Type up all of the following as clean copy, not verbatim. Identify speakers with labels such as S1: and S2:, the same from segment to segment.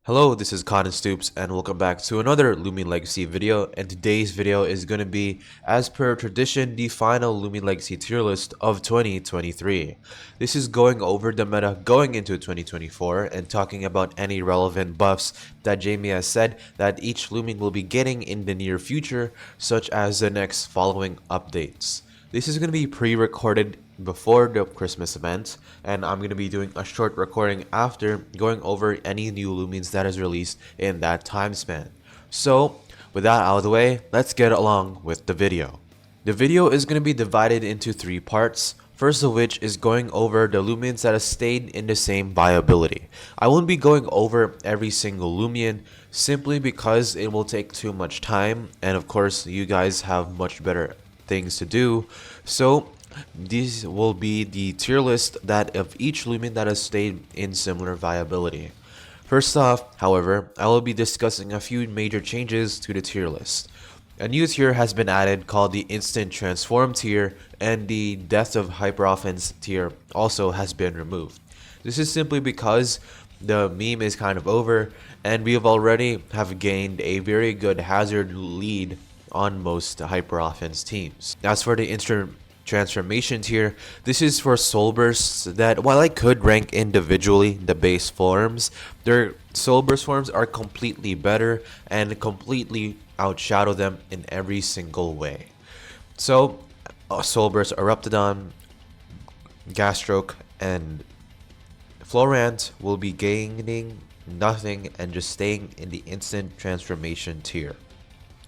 S1: Hello, this is Cotton Stoops and welcome back to another Loomian Legacy video, and today's video is going to be, as per tradition, the final Loomian Legacy tier list of 2023. This is going over the meta going into 2024 and talking about any relevant buffs that Jamie has said that each Loomian will be getting in the near future, such as the next following updates. This is going to be pre-recorded before the Christmas event, and I'm going to be doing a short recording after going over any new Loomians that is released in that time span. So, with that out of the way, let's get along with the video. The video is going to be divided into three parts, first of which is going over the Loomians that have stayed in the same viability. I won't be going over every single Loomian simply because it will take too much time, and of course you guys have much better things to do. So these will be the tier list that of each Loomian that has stayed in similar viability. First off, however, I will be discussing a few major changes to the tier list. A new tier has been added called the Instant Transform tier, and the Death of Hyperoffense tier also has been removed. This is simply because the meme is kind of over and we have already gained a very good hazard lead on most hyper offense teams. As for the instant transformation tier, this is for soul bursts that, while I could rank individually the base forms, their soul burst forms are completely better and completely outshadow them in every single way. So soul burst Eruptodon, Gastroke, and Florant will be gaining nothing and just staying in the instant transformation tier.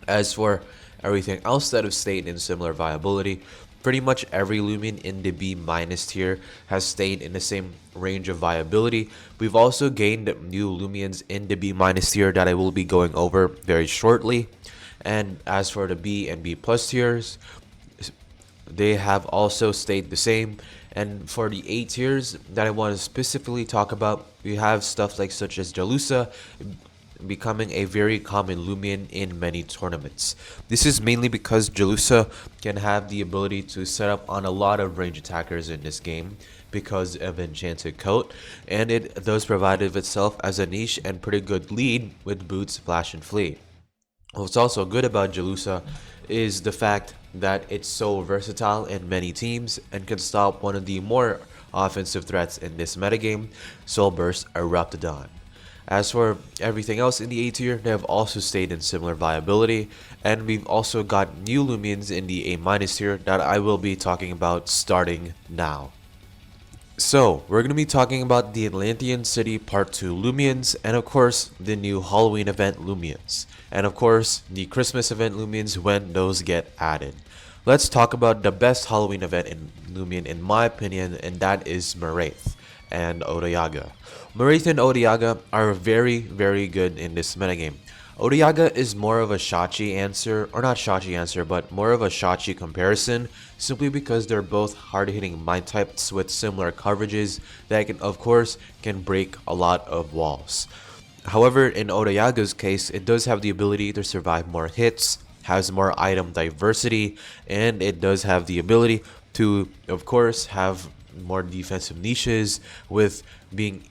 S1: As for everything else that have stayed in similar viability, pretty much every Loomian in the B- tier has stayed in the same range of viability. We've also gained new Loomians in the B- tier that I will be going over very shortly. And as for the B and B+ tiers, they have also stayed the same. And for the A tiers that I want to specifically talk about, we have stuff like such as Jalusa becoming a very common Loomian in many tournaments. This is mainly because Jalusa can have the ability to set up on a lot of range attackers in this game because of Enchanted Coat, and it does provide of itself as a niche and pretty good lead with Boots, Flash, and Flee. What's also good about Jalusa is the fact that it's so versatile in many teams and can stop one of the more offensive threats in this metagame, Soul Burst Eruptodon. As for everything else in the A tier, they have also stayed in similar viability, and we've also got new Loomians in the A- tier that I will be talking about starting now. So, we're going to be talking about the Atlantean City Part 2 Loomians, and of course, the new Halloween event Loomians, and of course, the Christmas event Loomians when those get added. Let's talk about the best Halloween event in Loomian in my opinion, and that is Maraith and Odayaga. Maraith and Odayaga are very good in this metagame. Odayaga is more of a Shachi answer, or not Shachi answer, but more of a Shachi comparison, simply because they're both hard-hitting mind types with similar coverages that can break a lot of walls. However, in Odayaga's case, it does have the ability to survive more hits, has more item diversity, and it does have the ability to, of course, have more defensive niches with being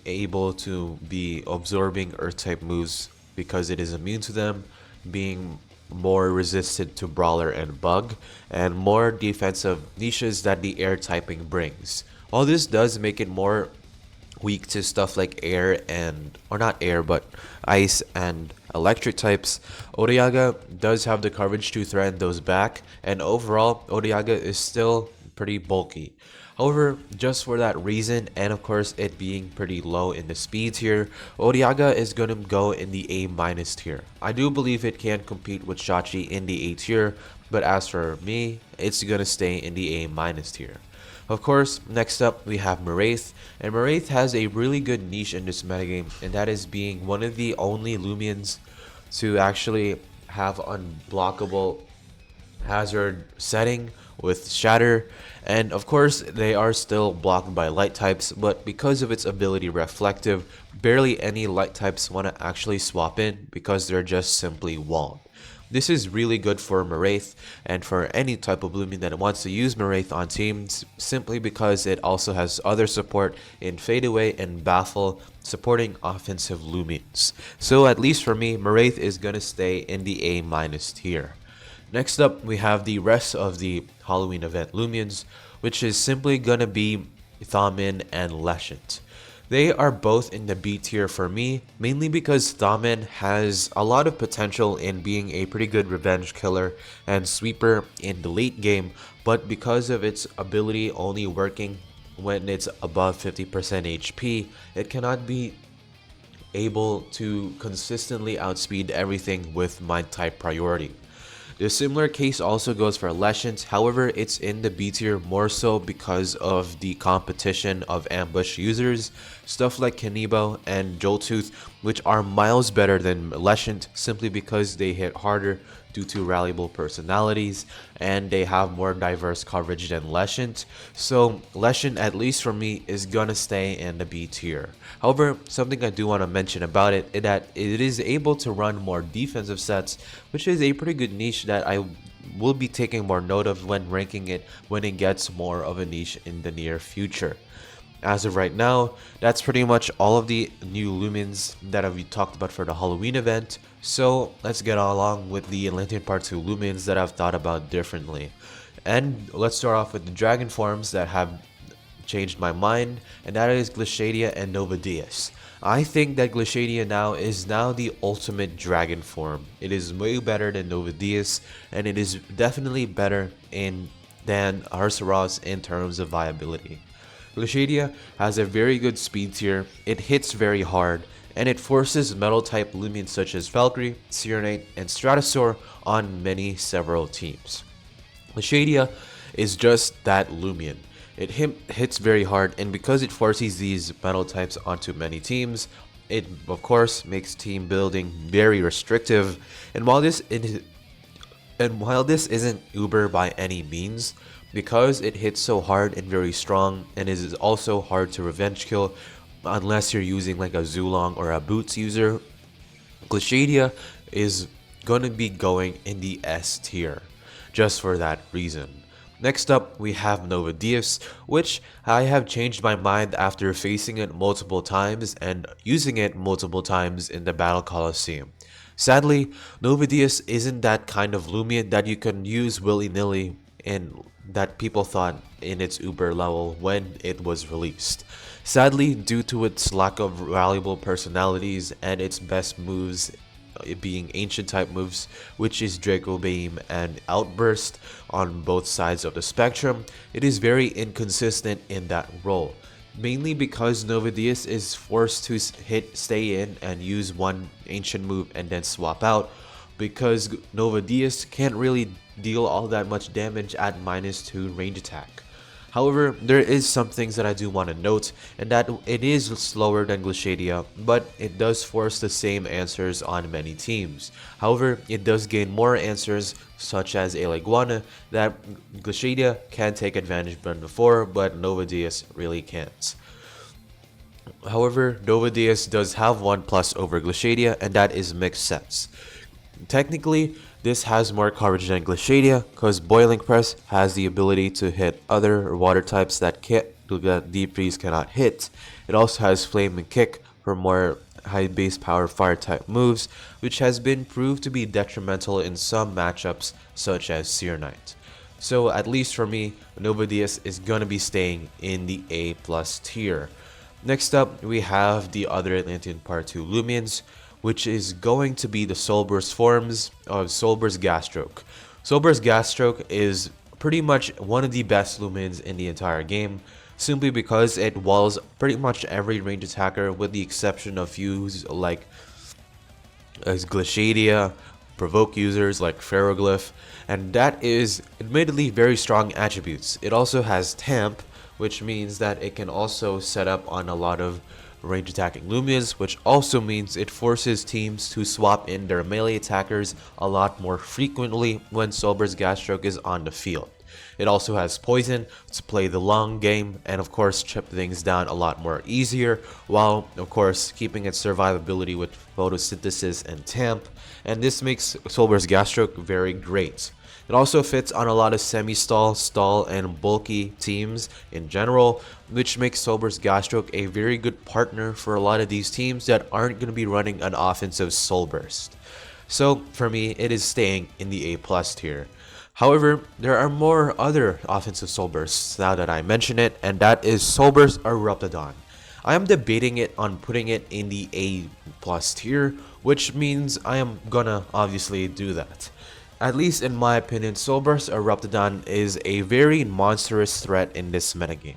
S1: able to be absorbing earth type moves because it is immune to them, being more resistant to brawler and bug, and more defensive niches that the air typing brings. All this does make it more weak to stuff like air and, or not air, but ice and electric types. Odayaga does have the coverage to threaten those back, and overall Odayaga is still pretty bulky. However, just for that reason, and of course it being pretty low in the speed tier, Odayaga is going to go in the A- tier. I do believe it can compete with Shachi in the A tier, but as for me, it's going to stay in the A- tier. Of course, next up we have Maraith, and Maraith has a really good niche in this metagame, and that is being one of the only Loomians to actually have unblockable hazard setting with Shatter, and of course they are still blocked by light types, but because of its ability Reflective, barely any light types want to actually swap in because they're just simply walled. This is really good for Maraith and for any type of Loomian that wants to use Maraith on teams, simply because it also has other support in Fadeaway and Baffle, supporting offensive Loomians. So at least for me, Maraith is going to stay in the A- tier. Next up, we have the rest of the Halloween event Loomians, which is simply gonna be Thamin and Leshant. They are both in the B tier for me, mainly because Thamin has a lot of potential in being a pretty good revenge killer and sweeper in the late game, but because of its ability only working when it's above 50% HP, it cannot be able to consistently outspeed everything with mind type priority. The similar case also goes for Leshant, however it's in the B tier more so because of the competition of ambush users, stuff like C.B.O and Joltooth, which are miles better than Leshant simply because they hit harder due to rallyable personalities and they have more diverse coverage than Leshant. So Leshant, at least for me, is gonna stay in the B tier. However, something I do want to mention about it is that it is able to run more defensive sets, which is a pretty good niche that I will be taking more note of when ranking it when it gets more of a niche in the near future. As of right now, that's pretty much all of the new Loomians that I've talked about for the Halloween event. So let's get along with the Atlantean Part 2 Loomians that I've thought about differently. And let's start off with the dragon forms that have changed my mind, and that is Glaciadia and Nova Diaz. I think that Glaciadia is now the ultimate dragon form. It is way better than Nova Diaz, and it is definitely better than Arceus in terms of viability. Glaciadia has a very good speed tier, it hits very hard, and it forces metal type Loomians such as Valkyrie, Serenite, and Stratosaur on several teams. Glaciadia is just that Loomian. It hits very hard, and because it forces these metal types onto many teams, it of course makes team building very restrictive. And while this isn't uber by any means, because it hits so hard and very strong, and it is also hard to revenge kill unless you're using like a Zulong or a Boots user, Glaciadia is gonna be going in the S tier just for that reason. Next up, we have Nova Diaz, which I have changed my mind after facing it multiple times and using it multiple times in the Battle Coliseum. Sadly, Nova Diaz isn't that kind of Loomian that you can use willy-nilly and that people thought in its uber level when it was released. Sadly, due to its lack of valuable personalities and its best moves being ancient type moves, which is Draco Beam and Outburst on both sides of the spectrum, it is very inconsistent in that role. Mainly because Nova Diaz is forced to stay in and use one ancient move and then swap out, because Nova Diaz can't really deal all that much damage at -2 range attack. However, there is some things that I do want to note, and that it is slower than Glaciadia, but it does force the same answers on many teams. However, it does gain more answers, such as a Leguana, that Glaciadia can take advantage of before, but Nova Diaz really can't. However, Nova Diaz does have 1+ over Glaciadia, and that is mixed sets. Technically, this has more coverage than Glaciadia because Boiling Press has the ability to hit other water types that Deep Freeze cannot hit. It also has Flame and Kick for more high base power fire type moves, which has been proved to be detrimental in some matchups such as Serenite. So at least for me, Nova Diaz is gonna be staying in the A+ tier. Next up, we have the other Atlantean Part 2 Loomians, which is going to be the Soulburst forms of Soulburst Gasstroke. Soulburst Gasstroke is pretty much one of the best Loomians in the entire game, simply because it walls pretty much every range attacker with the exception of few like Glaciadia, provoke users like Ferroglyph, and that is admittedly very strong attributes. It also has Tamp, which means that it can also set up on a lot of range attacking Loomians, which also means it forces teams to swap in their melee attackers a lot more frequently when Soulburst Gasstroke is on the field. It also has poison to play the long game and of course chip things down a lot more easier, while of course keeping its survivability with photosynthesis and tamp, and this makes Solber's Gastroc very great. It also fits on a lot of semi-stall, stall, and bulky teams in general, which makes Solber's Gastroc a very good partner for a lot of these teams that aren't going to be running an offensive Soul Burst. So for me, it is staying in the A+ tier. However, there are more other offensive Soul Bursts now that I mention it, and that is Soul Burst Eruptodon. I am debating it on putting it in the A+ tier, which means I am gonna obviously do that. At least in my opinion, Soul Burst Eruptodon is a very monstrous threat in this metagame.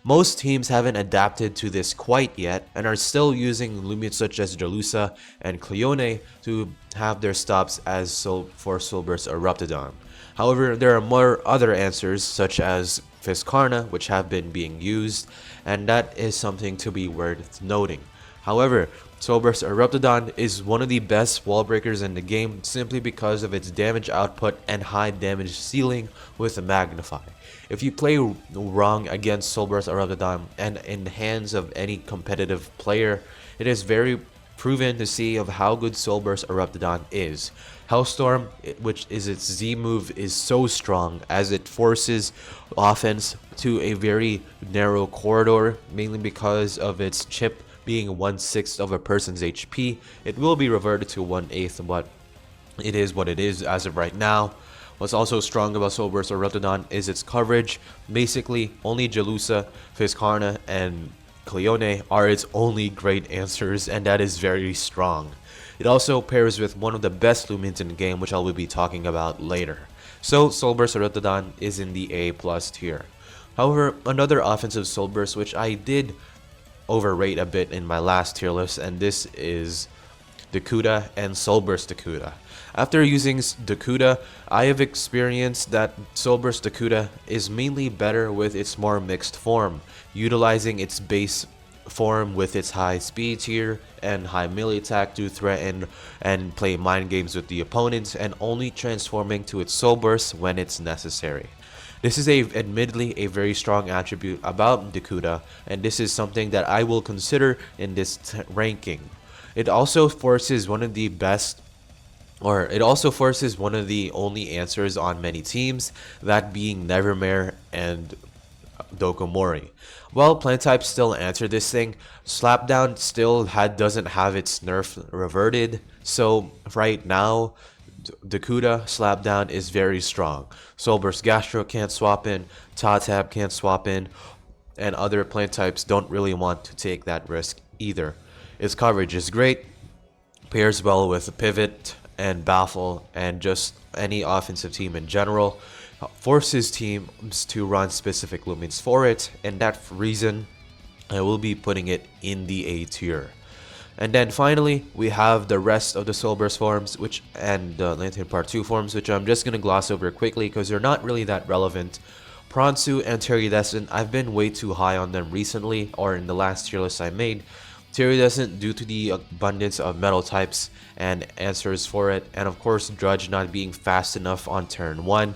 S1: Most teams haven't adapted to this quite yet and are still using Loomians such as Jalusa and Cleone to have their stops as for Soul Burst Eruptodon. However, there are more other answers such as Fiscarna which have been being used, and that is something to be worth noting. However, Soul Burst Eruptodon is one of the best wall breakers in the game simply because of its damage output and high damage ceiling with Magnify. If you play wrong against Soul Burst Eruptodon and in the hands of any competitive player, it is very proven to see of how good Soul Burst Eruptodon is. Hellstorm, which is its Z move, is so strong as it forces offense to a very narrow corridor, mainly because of its chip being 1/6 of a person's HP. It will be reverted to 1/8, but it is what it is as of right now. What's also strong about Soul Burst Eruptodon is its coverage. Basically, only Jalusa, Fiscarna, and Cleone are its only great answers, and that is very strong. It also pairs with one of the best Loomians in the game, which I will be talking about later. So Soul Burst Eruptodon is in the A+ tier. However, another offensive Soul Burst which I did overrate a bit in my last tier list, and this is Dakuda and Soul Burst Dakuda. After using Dakuda, I have experienced that Soul Burst Dakuda is mainly better with its more mixed form, utilizing its base form with its high speed tier and high melee attack to threaten and play mind games with the opponents, and only transforming to its Soul Burst when it's necessary. This is admittedly a very strong attribute about Dakuda, and this is something that I will consider in this ranking. It also forces one of the only answers on many teams, that being Nevermare and Dokomori. While plant types still answer this thing, Slapdown still doesn't have its nerf reverted, so right now Dakuda Slapdown is very strong. Soul Burst Gastro can't swap in, Tatab can't swap in, and other plant types don't really want to take that risk either. Its coverage is great, pairs well with Pivot and Baffle and just any offensive team in general, forces teams to run specific Loomians for it, and that reason I will be putting it in the A tier. And then finally, we have the rest of the Soul Burst forms, and the Lantern Part 2 forms, which I'm just going to gloss over quickly because they're not really that relevant. Pronsu and Terridescent, I've been way too high on them recently, or in the last tier list I made. Terridescent due to the abundance of metal types and answers for it, and of course Drudge not being fast enough on turn 1.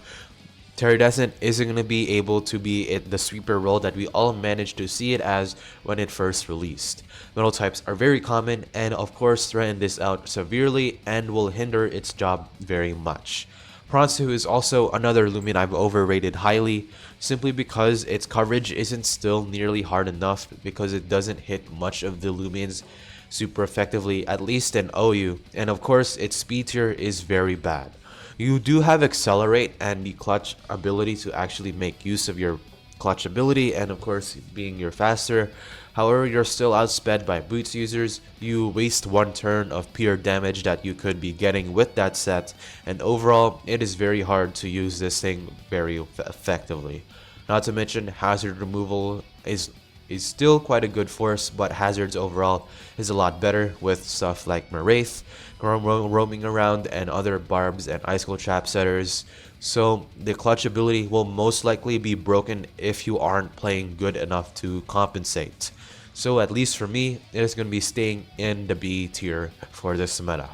S1: Terridescent isn't going to be able to be the sweeper role that we all managed to see it as when it first released. Metal types are very common and of course threaten this out severely and will hinder its job very much. Pronsu is also another Loomian I've overrated highly, simply because its coverage isn't still nearly hard enough because it doesn't hit much of the Loomians super effectively, at least in OU, and of course its speed tier is very bad. You do have Accelerate and the clutch ability to actually make use of your clutch ability, and of course being your faster. However, you're still outsped by boots users. You waste one turn of pure damage that you could be getting with that set, and overall it is very hard to use this thing very effectively. Not to mention hazard removal is still quite a good force, but hazards overall is a lot better with stuff like Maraith roaming around and other barbs and icicle trap setters. So the clutch ability will most likely be broken if you aren't playing good enough to compensate. So at least for me, it is going to be staying in the B tier for this meta.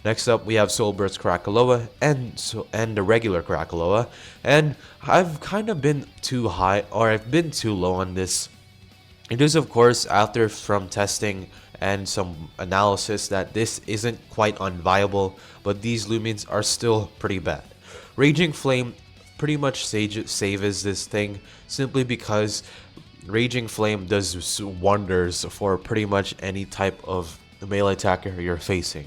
S1: Next up, we have Soul Burst Krakaloa and the regular Krakaloa, and I've kind of been too high, or I've been too low on this. It is of course after from testing and some analysis that this isn't quite unviable, but these Loomians are still pretty bad. Raging Flame pretty much saves this thing simply because Raging Flame does wonders for pretty much any type of melee attacker you're facing.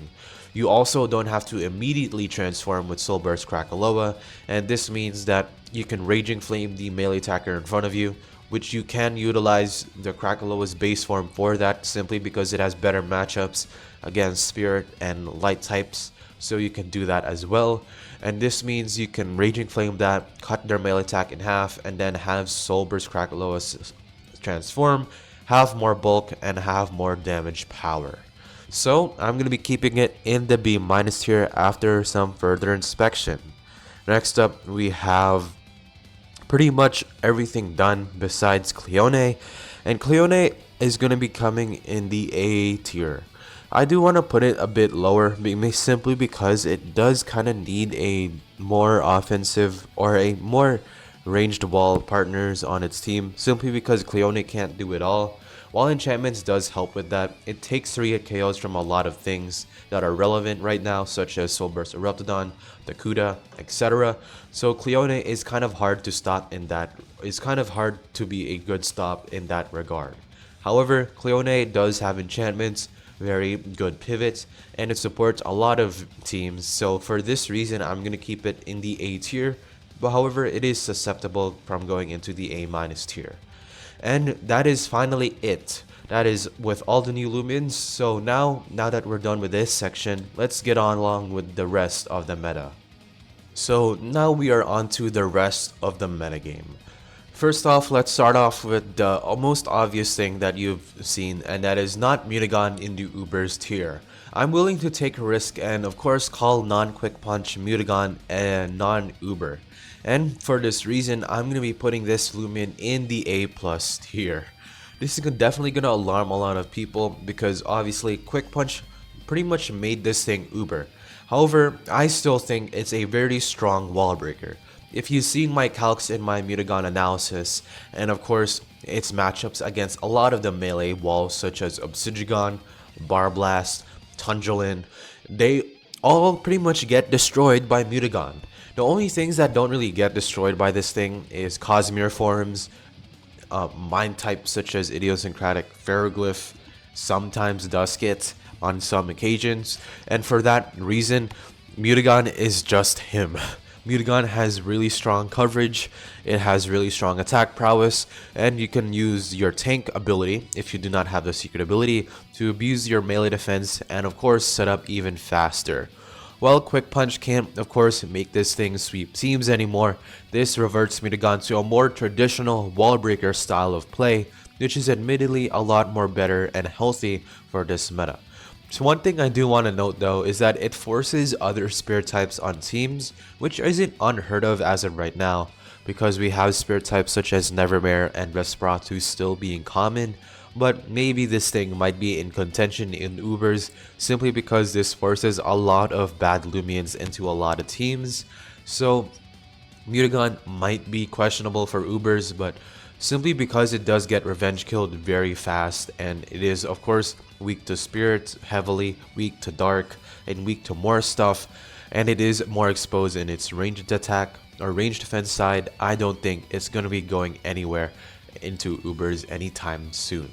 S1: You also don't have to immediately transform with Soul Burst Krakaloa, and this means that you can Raging Flame the melee attacker in front of you, which you can utilize the Krakaloa's base form for that simply because it has better matchups against Spirit and Light types, so you can do that as well. And this means you can Raging Flame that, cut their melee attack in half, and then have Soul Burst Krakaloa transform, have more bulk, and have more damage power. So I'm going to be keeping it in the B- tier after some further inspection. Next up, we have pretty much everything done besides Cleone, and Cleone is going to be coming in the A tier. I do want to put it a bit lower simply because it does kind of need a more offensive or a more ranged wall partners on its team, simply because Cleone can't do it all. While enchantments does help with that, it takes 3 hit KOs from a lot of things that are relevant right now, such as Soul Burst Eruptodon, the Kuda, etc. So Cleone is kind of hard to stop in that. It's kind of hard to be a good stop in that regard. However, Cleone does have enchantments, very good pivots, and it supports a lot of teams. So for this reason, I'm going to keep it in the A tier. But however, it is susceptible from going into the A- tier. And that is finally it. That is with all the new Loomians. So now that we're done with this section, let's get on along with the rest of the meta. So now we are on to the rest of the metagame. First off, let's start off with the most obvious thing that you've seen, and that is not Mutagon in the Uber's tier. I'm willing to take a risk and of course call non-Quick Punch Mutagon a non-Uber. And for this reason, I'm going to be putting this Loomian in the A+ tier. This is definitely going to alarm a lot of people because obviously Quick Punch pretty much made this thing Uber. However, I still think it's a very strong wall breaker. If you've seen my calcs in my Mutagon analysis, and of course its matchups against a lot of the melee walls such as Obsidian, Barblast, Tundrelin, they all pretty much get destroyed by Mutagon. The only things that don't really get destroyed by this thing is Cosmere forms, mind types such as Idiosyncratic Ferroglyph, sometimes Duskit on some occasions, and for that reason, Mutagon is just him. Mutagon has really strong coverage, it has really strong attack prowess, and you can use your tank ability, if you do not have the secret ability, to abuse your melee defense and of course set up even faster. While Quick Punch can't of course make this thing sweep teams anymore, this reverts Mutagon to a more traditional wall breaker style of play, which is admittedly a lot more better and healthy for this meta. So one thing I do want to note though is that it forces other spirit types on teams, which isn't unheard of as of right now, because we have spirit types such as Nevermare and Vesperatu still being common, but maybe this thing might be in contention in Ubers simply because this forces a lot of bad Loomians into a lot of teams. So Mutagon might be questionable for Ubers, but simply because it does get revenge killed very fast, and it is of course weak to spirit heavily, weak to dark, and weak to more stuff, and it is more exposed in its ranged attack or ranged defense side, I don't think it's going to be going anywhere into Ubers anytime soon.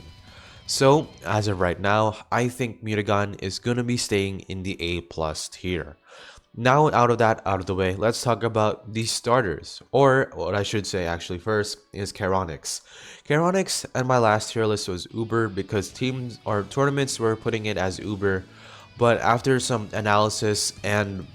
S1: So as of right now, I think Mutagon is going to be staying in the A+ tier. Now out of the way, let's talk about the starters, or what I should say actually first is Charonix. Charonix and my last tier list was Uber because teams or tournaments were putting it as Uber, but after some analysis and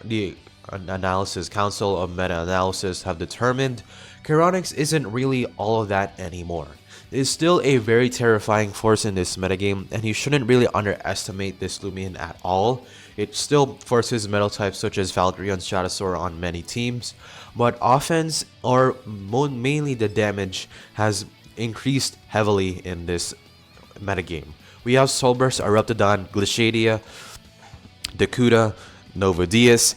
S1: the analysis council of meta-analysis have determined Charonix isn't really all of that anymore. It is still a very terrifying force in this metagame, and you shouldn't really underestimate this Loomian at all. It still forces metal types such as Valkyrie and Shadowsaur on many teams, but offense, or mainly the damage, has increased heavily in this metagame. We have Soul Burst, Eruptodon, Glaciadia, Dakuda, Nova Diaz,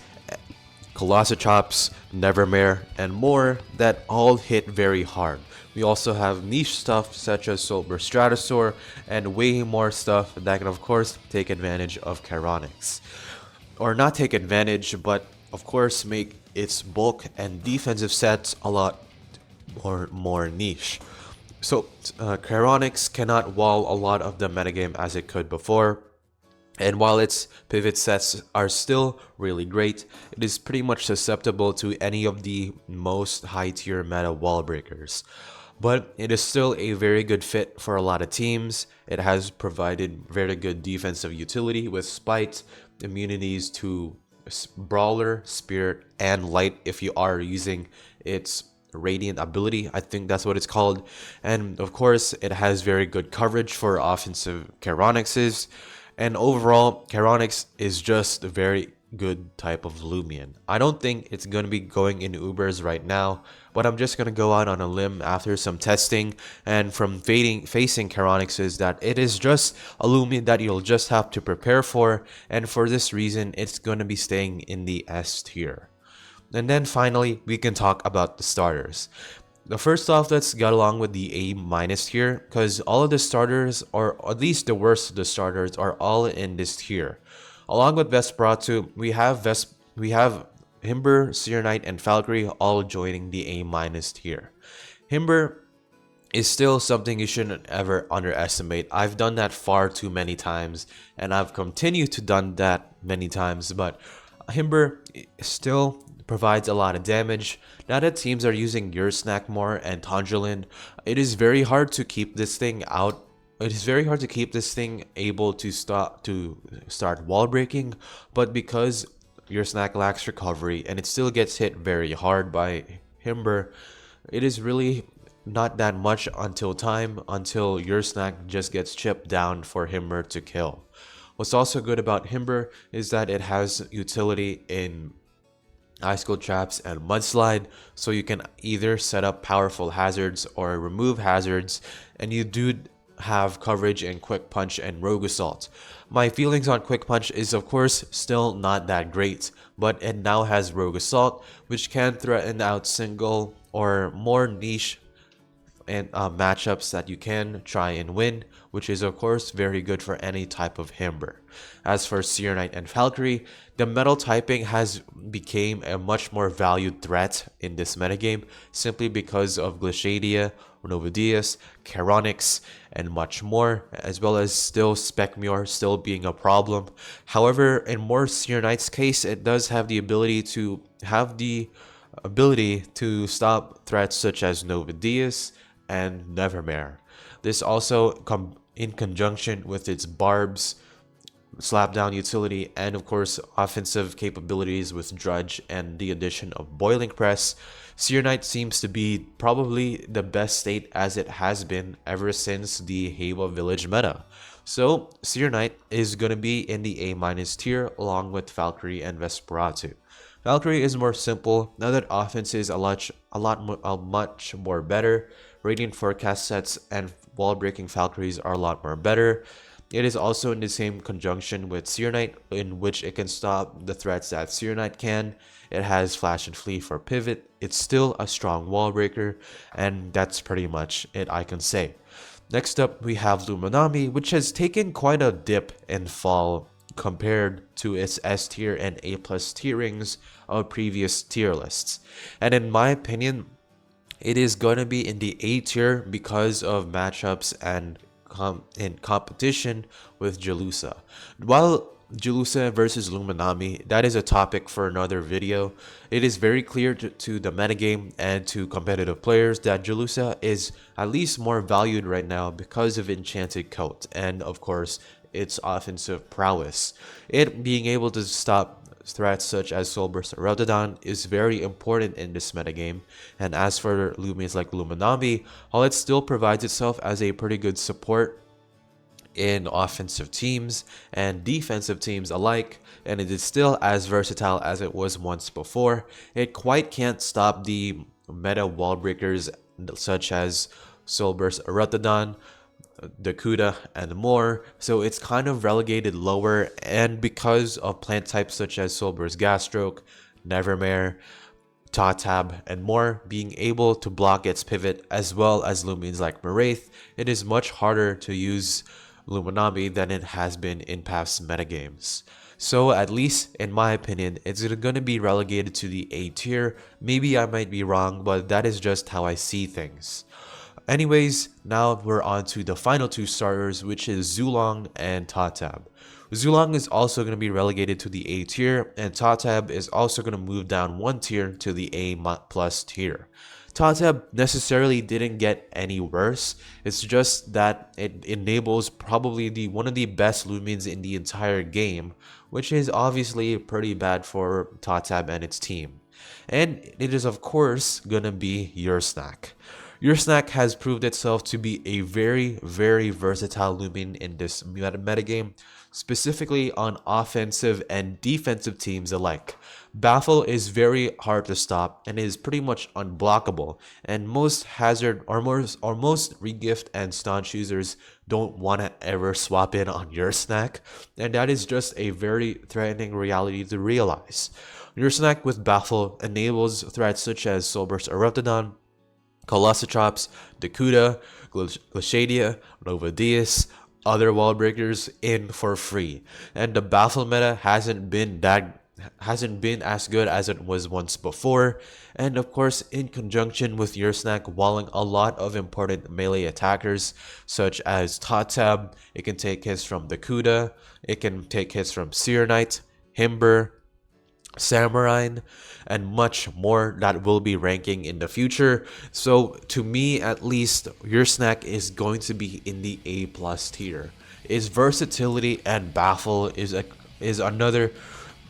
S1: Colossochops, Nevermare, and more that all hit very hard. We also have niche stuff such as Solar Stratosaur and way more stuff that can of course take advantage of Chironics. Or not take advantage, but of course make its bulk and defensive sets a lot more niche. So Chironics cannot wall a lot of the metagame as it could before. And while its pivot sets are still really great, it is pretty much susceptible to any of the most high tier meta wall breakers. But it is still a very good fit for a lot of teams. It has provided very good defensive utility with Spite, immunities to Brawler, Spirit, and Light if you are using its Radiant ability. I think that's what it's called. And of course, it has very good coverage for offensive Chironics. And overall, Chironics is just a very good type of Loomian. I don't think it's going to be going in Ubers right now, but I'm just going to go out on a limb after some testing and from facing Chironics is that it is just a Loomian that you'll just have to prepare for, and for this reason, it's going to be staying in the S tier. And then finally, we can talk about the starters. The first off, let's get along with the A- tier, because all of the starters, or at least the worst of the starters, are all in this tier. Along with Vesperatu, we have Himber, Seer Knight, and Valkyrie all joining the A- tier. Himber is still something you shouldn't ever underestimate. I've done that far too many times, and I've continued to done that many times, but Himber still provides a lot of damage. Now that teams are using Your Snack more and Tondrelin, it is very hard to keep this thing out. It is very hard to keep this thing able to start wall breaking, but because Your Snack lacks recovery and it still gets hit very hard by Himber, it is really not that much until Your Snack just gets chipped down for Himber to kill. What's also good about Himber is that it has utility in Ice Cold Traps and Mudslide, so you can either set up powerful hazards or remove hazards, and you do have coverage in Quick Punch and Rogue Assault. My feelings on Quick Punch is of course still not that great, but it now has Rogue Assault, which can threaten out single or more niche and matchups that you can try and win, which is of course very good for any type of Himber. As for Seer Knight and Valkyrie, the metal typing has became a much more valued threat in this metagame simply because of Glaciadia, Nova Diaz, Chironics, and much more, as well as still Specmure still being a problem. However, in more Seer Knight's case, it does have the ability to stop threats such as Nova Diaz and Nevermare. This also in conjunction with its barbs, slapdown utility, and of course offensive capabilities with Drudge and the addition of Boiling Press, Seer Knight seems to be probably the best state as it has been ever since the Heiwa Village meta. So Seer Knight is going to be in the A- tier along with Valkyrie and Vesperatu. Valkyrie is more simple now that offense is much more better. Radiant Forecast sets and wall breaking Valkyries are a lot more better. It is also in the same conjunction with Seer Knight, in which it can stop the threats that Seer Knight can. It has Flash and Flee for pivot. It's still a strong wall breaker, and that's pretty much it I can say. Next up, we have Luminami, which has taken quite a dip and fall compared to its S tier and A+ tierings of previous tier lists. And in my opinion, it is going to be in the A tier because of matchups and in competition with Jalusa. While Jalusa versus Luminami, that is a topic for another video. It is very clear to the metagame and to competitive players that Jalusa is at least more valued right now because of Enchanted Coat and of course its offensive prowess. It being able to stop threats such as Soulburst or Rotodon is very important in this metagame, and as for Loomians like Luminami, while it still provides itself as a pretty good support in offensive teams and defensive teams alike, and it is still as versatile as it was once before, it quite can't stop the meta wall breakers such as Soulburst or Rotodon, Dakuda, and more, so it's kind of relegated lower. And because of plant types such as Solber's Gastroke, Nevermare, Totab, and more being able to block its pivot, as well as Loomians like Maraith, it is much harder to use Luminami than it has been in past metagames. So at least in my opinion, it's going to be relegated to the A tier. Maybe I might be wrong, but that is just how I see things. Anyways, now we're on to the final two starters, which is Zulong and Totab. Zulong is also going to be relegated to the A tier, and Totab is also going to move down one tier to the A plus tier. Totab necessarily didn't get any worse, it's just that it enables probably one of the best Loomians in the entire game, which is obviously pretty bad for Totab and its team. And it is of course gonna be Your Snack. Your Snack has proved itself to be a very versatile Loomian in this metagame, specifically on offensive and defensive teams alike. Baffle is very hard to stop and is pretty much unblockable, and most hazard or most regift and staunch users don't want to ever swap in on Your Snack, and that is just a very threatening reality to realize. Your Snack with Baffle enables threats such as Solber's Eruptodon, Colossotrops, Dakuda, Glaciadia, Novadius, other wall breakers in for free, and the Baffle meta hasn't been as good as it was once before. And of course, in conjunction with Your Snack walling a lot of important melee attackers such as Totab, it can take hits from Dakuda, it can take hits from Serenite, Himber, Samurai, and much more that will be ranking in the future. So to me at least, Your Snack is going to be in the A plus tier. Its versatility and Baffle is another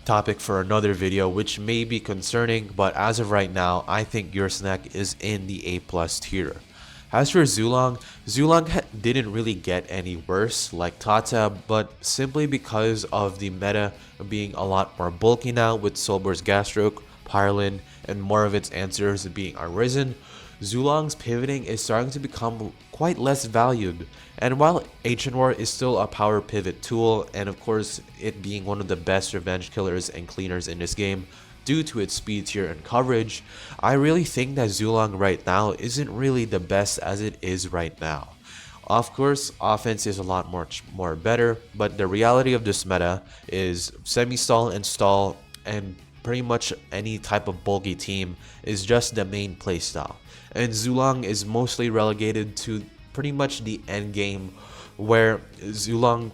S1: topic for another video, which may be concerning, but as of right now, I think Your Snack is in the A plus tier. As for Zulong, didn't really get any worse like Tata, but simply because of the meta being a lot more bulky now with Solber's Gastroke, Pyrelin, and more of its answers being arisen, Zulong's pivoting is starting to become quite less valued. And while Ancient War is still a power pivot tool, and of course it being one of the best revenge killers and cleaners in this game, due to its speed tier and coverage, I really think that Zulong right now isn't really the best as it is right now. Of course, offense is a lot more better, but the reality of this meta is semi-stall and stall, and pretty much any type of bulky team is just the main playstyle. And Zulong is mostly relegated to pretty much the end game, where Zulong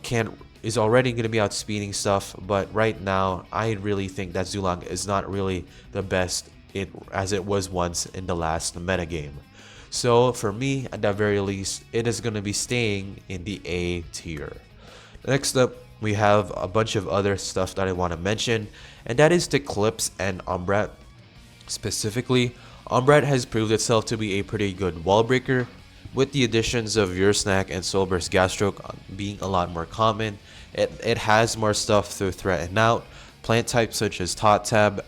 S1: is already going to be outspeeding stuff, but right now I really think that Zulong is not really the best as it was once in the last metagame. So for me, at the very least, it is going to be staying in the A tier. Next up, we have a bunch of other stuff that I want to mention, and that is the Clips and Umbrat. Specifically, Umbrat has proved itself to be a pretty good wall breaker, with the additions of Your Snack and Solber's Gastroke being a lot more common. It has more stuff to threaten out. Plant types such as Totab,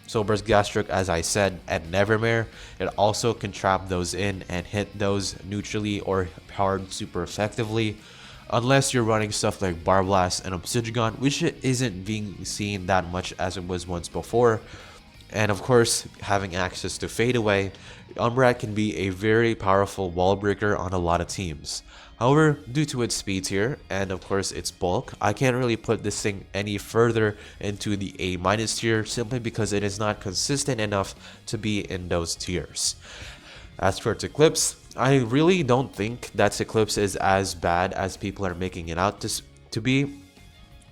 S1: Solber's Gastroke, as I said, and Nevermare, it also can trap those in and hit those neutrally or hard super effectively. Unless you're running stuff like Barblast and Obsidian, which isn't being seen that much as it was once before. And of course, having access to Fade Away, Umbrat can be a very powerful wall breaker on a lot of teams. However, due to its speed tier and of course its bulk, I can't really put this thing any further into the A minus tier simply because it is not consistent enough to be in those tiers. As for its Eclipse, I really don't think that Eclipse is as bad as people are making it out to be,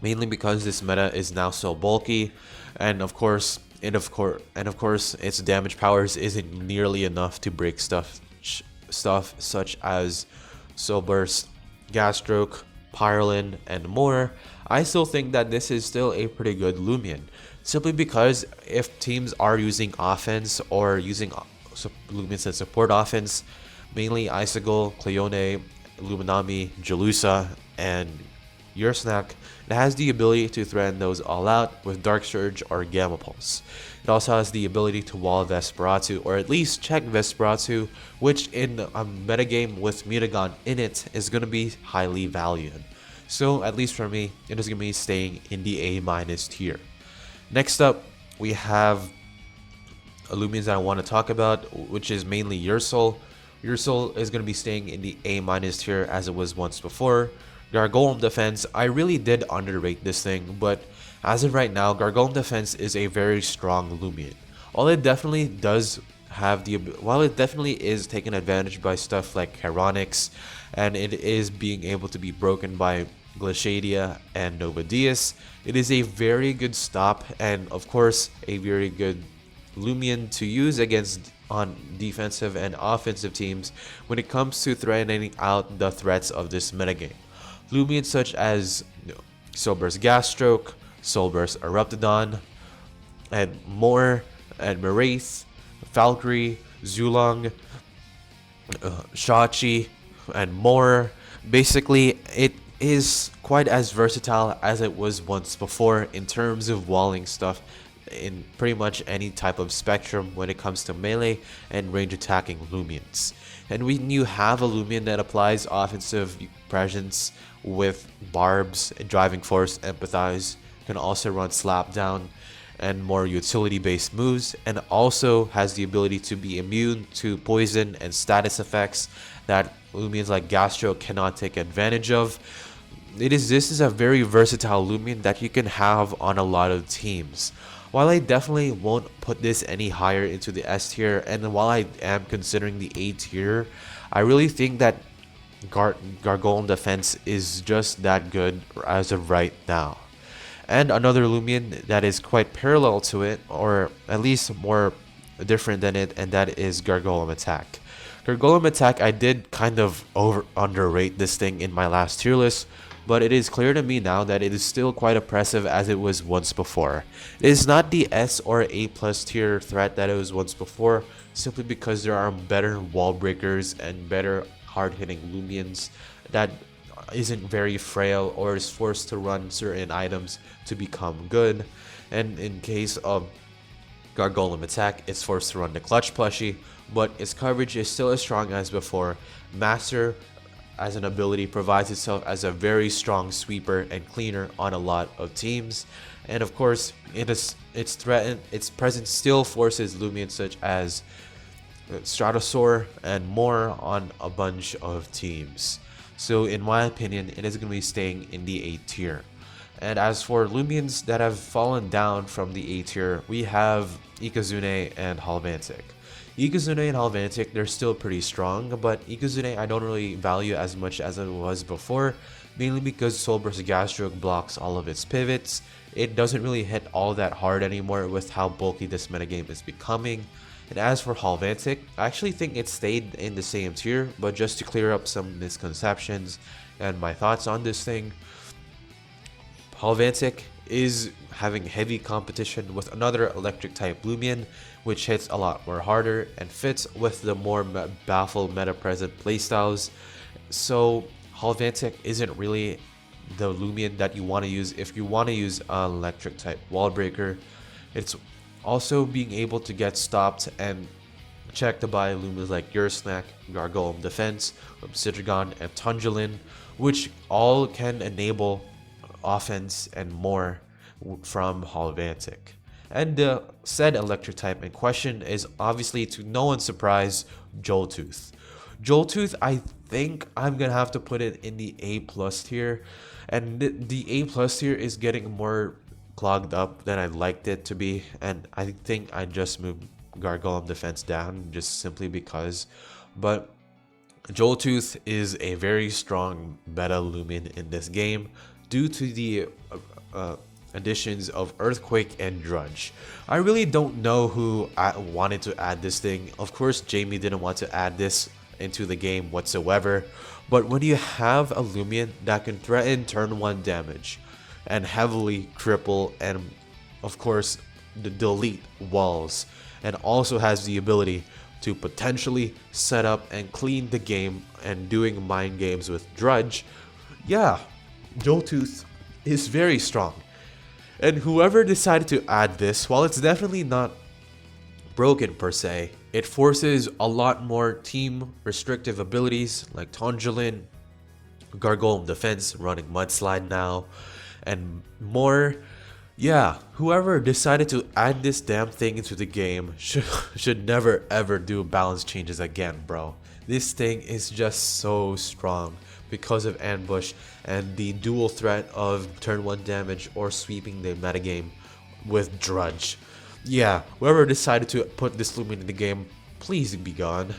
S1: mainly because this meta is now so bulky, and of course its damage powers isn't nearly enough to break stuff such as Solber's Gastroke, Pyrelin, and more. I still think that this is still a pretty good Loomian, simply because if teams are using offense or using Loomians that support offense, mainly Icicle, Cleone, Luminami, Jalusa, and Your Snack, it has the ability to threaten those all out with Dark Surge or Gamma Pulse. It also has the ability to wall Vesperatu, or at least check Vesperatu, which in a metagame with Mutagon in it is going to be highly valued. So at least for me, it is going to be staying in the A- tier. Next up, we have Loomians that I want to talk about, which is mainly Ursul. Ursul is going to be staying in the A- tier as it was once before. Gargoyle Defense, I really did underrate this thing, but as of right now, Gargoyle Defense is a very strong Loomian. While it definitely is taken advantage by stuff like Heronics, and it is being able to be broken by Glaciadia and Nova Diaz, it is a very good stop and of course a very good Loomian to use against on defensive and offensive teams when it comes to threatening out the threats of this metagame. Loomians such as Soulburst Gasstroke, Soulburst Eruptodon, and more, and Maraith, Valkyrie, Zulong, Shachi, and more. Basically, it is quite as versatile as it was once before in terms of walling stuff in pretty much any type of spectrum when it comes to melee and range attacking Loomians. And when you have a Loomian that applies offensive presence with Barbs, Driving Force, Empathize, can also run Slapdown and more utility based moves, and also has the ability to be immune to poison and status effects that Loomians like Gastro cannot take advantage of. This is a very versatile Loomian that you can have on a lot of teams. While I definitely won't put this any higher into the S tier, and while I am considering the A tier, I really think that Gargoyle Defense is just that good as of right now. And another Loomian that is quite parallel to it, or at least more different than it, and that is Gargoyle Attack. Gargoyle Attack, I did kind of underrate this thing in my last tier list, but it is clear to me now that it is still quite oppressive as it was once before. It is not the S or A plus tier threat that it was once before, simply because there are better wall breakers and better hard hitting Loomians that isn't very frail or is forced to run certain items to become good. And in case of Gargoyle Attack, it's forced to run the Clutch Plushie, but its coverage is still as strong as before. Master as an ability provides itself as a very strong sweeper and cleaner on a lot of teams, and of course its presence still forces Loomians such as Stratosaur and more on a bunch of teams. So in my opinion, it is going to be staying in the A tier. And as for Loomians that have fallen down from the A tier, we have Ikazune and Halvantic. Ikazune and Halvantic, they're still pretty strong, but Ikazune I don't really value as much as it was before, mainly because Soulburst Gastroke blocks all of its pivots. It doesn't really hit all that hard anymore with how bulky this metagame is becoming. And as for Halvantic, I actually think it stayed in the same tier, but just to clear up some misconceptions and my thoughts on this thing, Halvantic is having heavy competition with another electric type Loomian, which hits a lot more harder and fits with the more baffle meta present playstyles. So Halvantic isn't really the Loomian that you want to use if you want to use an electric type wall breaker. It's also being able to get stopped and checked by Loomians like Your Snack, Gargoyle Defense, Obsidian, and Tundulin, which all can enable offense and more from Halvantic. And the said electric type in question is obviously, to no one's surprise, Joltooth. Joltooth, I think I'm gonna have to put it in the A plus tier, and the A plus tier is getting more clogged up than I'd liked it to be, and I think I just moved Gargoyle Defense down just simply because. But Joltooth is a very strong meta Loomian in this game due to the additions of Earthquake and Drudge. I really don't know who wanted to add this thing. Of course, Jamie didn't want to add this into the game whatsoever, but when you have a Loomian that can threaten turn 1 damage and heavily cripple and of course delete walls, and also has the ability to potentially set up and clean the game and doing mind games with Drudge, yeah, Joltooth is very strong. And whoever decided to add this, while it's definitely not broken per se, it forces a lot more team restrictive abilities like Tongilin, Gargoyle Defense running Mudslide now, and more. Yeah, whoever decided to add this damn thing into the game should never ever do balance changes again, bro. This thing is just so strong because of ambush and the dual threat of turn 1 damage or sweeping the metagame with Drudge. Yeah, whoever decided to put this Loomian in the game, please be gone.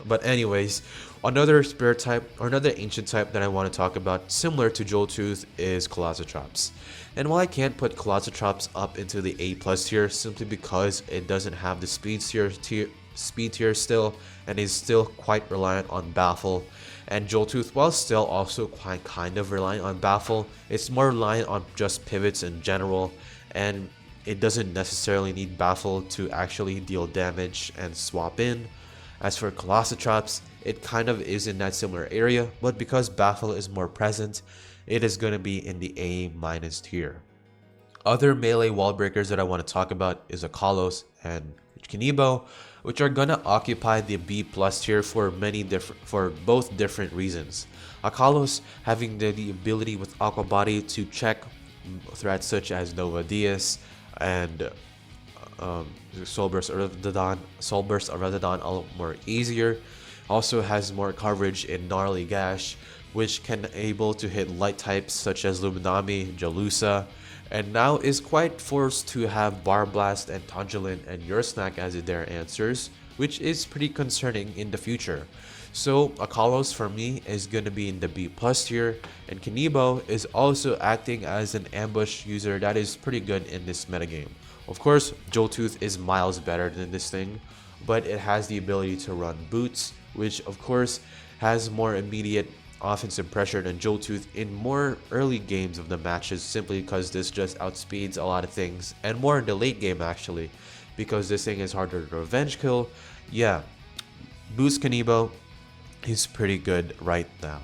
S1: But anyways, another spirit type or another ancient type that I want to talk about similar to Joltooth is Colossotrops. And while I can't put Colossotrops up into the A+ tier simply because it doesn't have the speed tier still and is still quite reliant on Baffle, and Joltooth, while still also quite kind of reliant on Baffle, it's more reliant on just pivots in general, and it doesn't necessarily need Baffle to actually deal damage and swap in. As for Colossotrops, it kind of is in that similar area, but because Baffle is more present, it is going to be in the A- tier. Other melee wall breakers that I want to talk about is Akalos and C.B.O, which are going to occupy the B+ tier for both different reasons. Akalos having the ability with Aqua Body to check threats such as Nova Diaz and Soulburst Aradadon a lot more easier. Also has more coverage in Gnarly Gash, which can able to hit light types such as Luminami, Jalusa, and now is quite forced to have Bar Blast and Tongilin and Your Snack as their answers, which is pretty concerning in the future. So Akalos for me is going to be in the B+ tier, and C.B.O is also acting as an ambush user that is pretty good in this metagame. Of course, Joltooth is miles better than this thing, but it has the ability to run boots, which of course has more immediate offensive pressure than Joltooth in more early games of the matches, simply because this just outspeeds a lot of things, and more in the late game actually, because this thing is harder to revenge kill. Yeah, boost C.B.O is pretty good right now.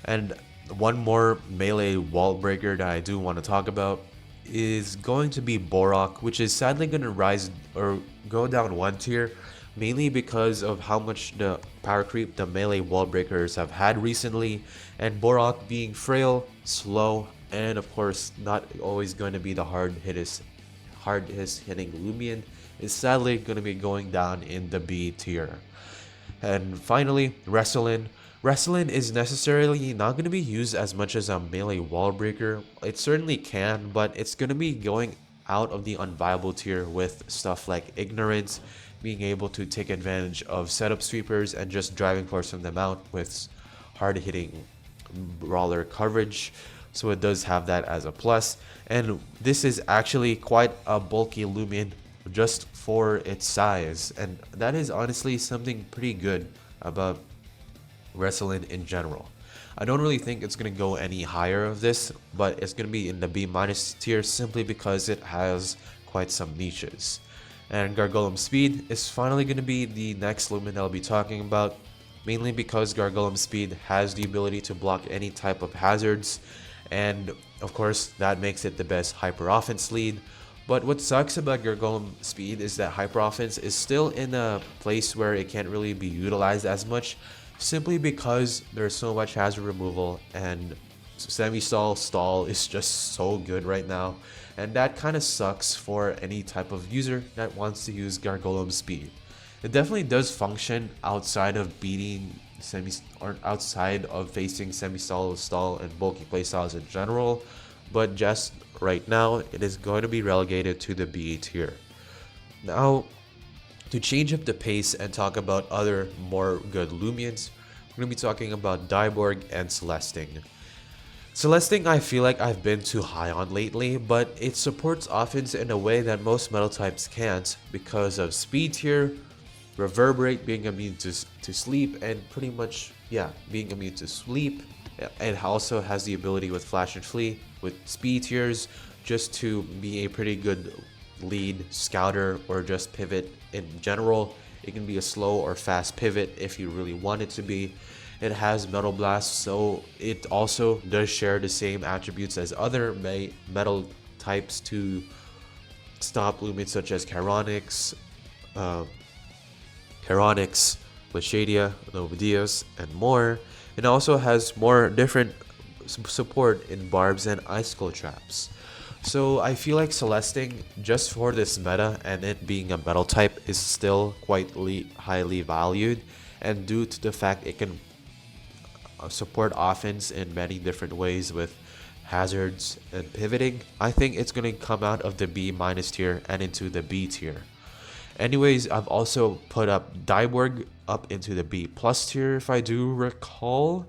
S1: And one more melee wall breaker that I do want to talk about is going to be Borok, which is sadly going to rise or go down 1 tier, mainly because of how much the power creep the melee wall breakers have had recently, and Borok being frail, slow, and of course not always going to be the hardest hitting Loomian, is sadly going to be going down in the B tier. And finally, Wrestlin. Wrestlin is necessarily not going to be used as much as a melee wall breaker. It certainly can, but it's going to be going out of the unviable tier with stuff like Ignorance, being able to take advantage of setup sweepers and just driving forcing them out with hard hitting brawler coverage. So it does have that as a plus, and this is actually quite a bulky Loomian just for its size, and that is honestly something pretty good about Wrestling in general. I don't really think it's going to go any higher of this, but it's going to be in the B- tier simply because it has quite some niches. And Gargolem Speed is finally going to be the next Loomian I'll be talking about, mainly because Gargolem Speed has the ability to block any type of hazards, and of course that makes it the best hyper offense lead. But what sucks about Gargolem Speed is that hyper offense is still in a place where it can't really be utilized as much, simply because there's so much hazard removal, and stall is just so good right now, and that kind of sucks for any type of user that wants to use Gargolem Speed. It definitely does function outside of beating outside of facing stall and bulky playstyles in general, but just right now it is going to be relegated to the B tier. Now, to change up the pace and talk about other more good Loomians, we're going to be talking about Dyborg and Celesting. Celesting I feel like I've been too high on lately, but it supports offense in a way that most metal types can't because of speed tier, reverberate being immune to sleep, and pretty much, yeah, being immune to sleep. It also has the ability with Flash and Flee with speed tiers just to be a pretty good lead scouter or just pivot in general. It can be a slow or fast pivot if you really want it to be. It has Metal Blast, so it also does share the same attributes as other metal types to stop Loomians such as uh, Charonix, Glaciadia, Novidius, and more. It also has more different support in barbs and icicle traps. So I feel like Celesting, just for this meta and it being a metal type, is still quite highly valued, and due to the fact it can support offense in many different ways with hazards and pivoting, I think it's going to come out of the B minus tier and into the B tier. Anyways, I've also put up Dyborg up into the B plus tier if I do recall.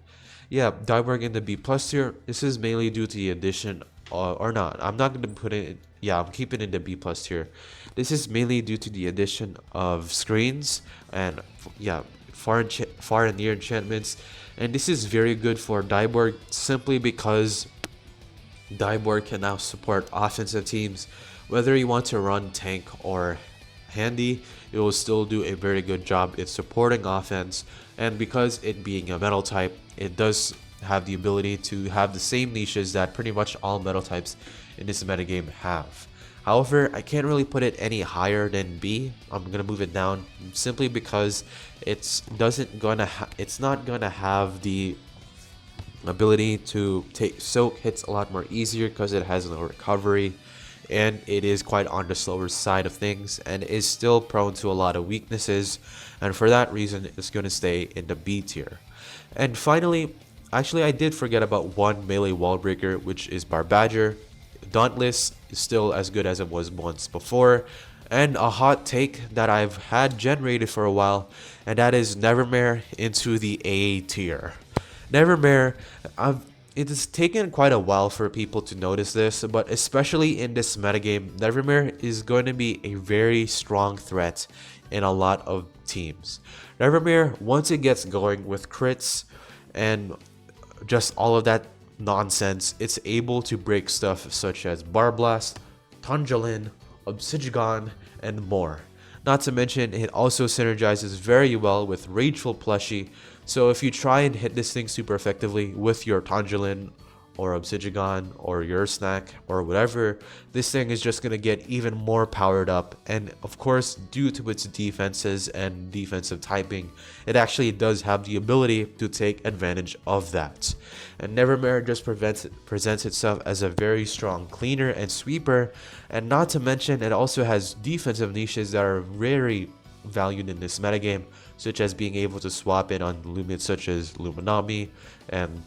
S1: Yeah, Dyborg in the B plus tier. This is mainly due to the addition, or not. I'm not going to put it. Yeah, I'm keeping it in the B plus tier. This is mainly due to the addition of screens and yeah, far and near enchantments, and this is very good for Dyborg simply because Dyborg can now support offensive teams. Whether you want to run tank or handy, it will still do a very good job in supporting offense, and because it being a metal type, it does have the ability to have the same niches that pretty much all metal types in this metagame have. However, I can't really put it any higher than B. I'm gonna move it down simply because it's not gonna have the ability to take soak hits a lot more easier because it has no recovery, and it is quite on the slower side of things and is still prone to a lot of weaknesses, and for that reason it's going to stay in the B tier. And finally, actually I did forget about one melee wall breaker, which is Barbadger. Dauntless is still as good as it was once before, and a hot take that I've had generated for a while, and that is Nevermare into the A tier. Nevermare, it has taken quite a while for people to notice this, but especially in this metagame, Nevermare is going to be a very strong threat in a lot of teams. Nevermare, once it gets going with crits and just all of that nonsense, it's able to break stuff such as Barblast, Tangelin, Obsidian, and more. Not to mention, it also synergizes very well with Rageful Plushie, so if you try and hit this thing super effectively with your Tangelin or Obsidian or your snack or whatever, this thing is just going to get even more powered up, and of course, due to its defenses and defensive typing, it actually does have the ability to take advantage of that. And Nevermare just presents itself as a very strong cleaner and sweeper, and not to mention it also has defensive niches that are very valued in this metagame, such as being able to swap in on Loomians such as Luminami and